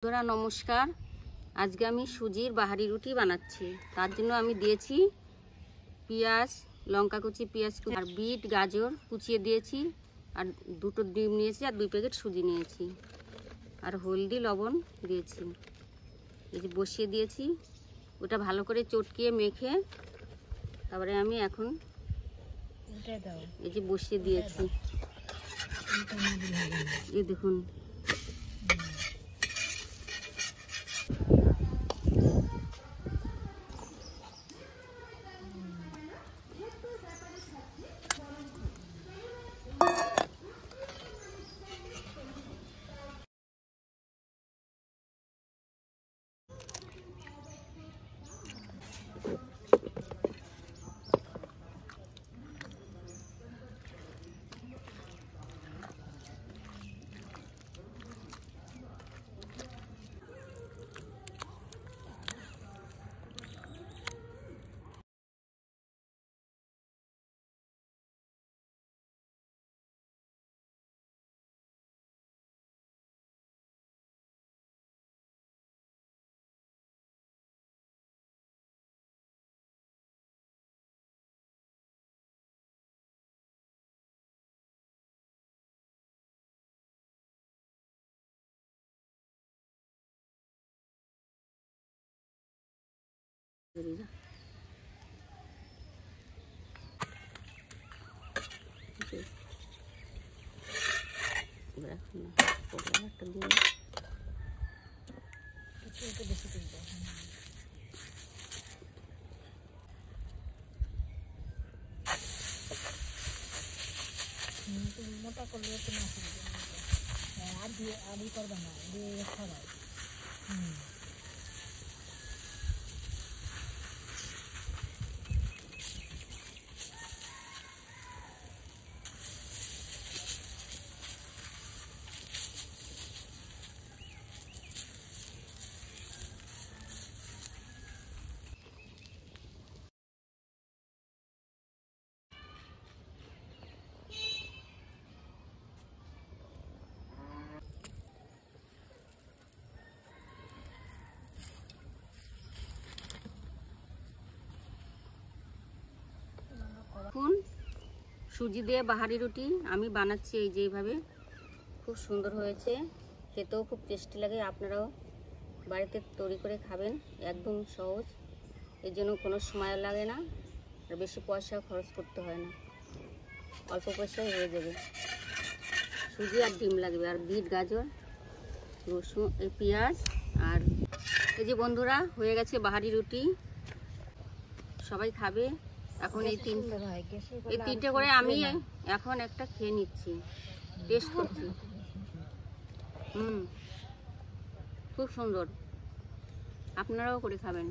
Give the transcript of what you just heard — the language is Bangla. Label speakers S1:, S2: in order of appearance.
S1: বন্ধুরা নমস্কার। আজকে আমি সুজির বাহারি রুটি বানাচ্ছি। তার জন্য আমি দিয়েছি পেঁয়াজ, লঙ্কা কুচি, পেঁয়াজ কুচি আর বিট গাজর কুচিয়ে দিয়েছি, আর দুটো ডিম নিয়েছি, আর 2 প্যাকেট সুজি নিয়েছি, আর হলদি লবণ দিয়েছি। এই যে বসিয়ে দিয়েছি, ওটা ভালো করে চটকিয়ে মেখে তারপরে আমি এখন এই যে বসিয়ে দিয়েছি। এই দেখুন, মোটা করলে তো না আর দিয়ে আলু করবে না, দিয়ে খাওয়াই। এখন সুজি দিয়ে বাহারি রুটি আমি বানাচ্ছি এই যে এইভাবে। খুব সুন্দর হয়েছে, খেতেও খুব টেস্টি লাগে। আপনারাও বাড়িতে তৈরি করে খাবেন, একদম সহজ। এর জন্য কোনো সময় লাগে না, আর বেশি পয়সা খরচ করতে হয় না, অল্প পয়সায় হয়ে যাবে। সুজি আর ডিম লাগবে, আর বিট গাজর, রসুন, এই পেঁয়াজ। আর এই যে বন্ধুরা, হয়ে গেছে বাহারি রুটি, সবাই খাবে। এখন এই তিনটে করে আমি এখন একটা খেয়ে নিচ্ছি, টেস্ট করছি। খুব সুন্দর, আপনারাও করে খাবেন।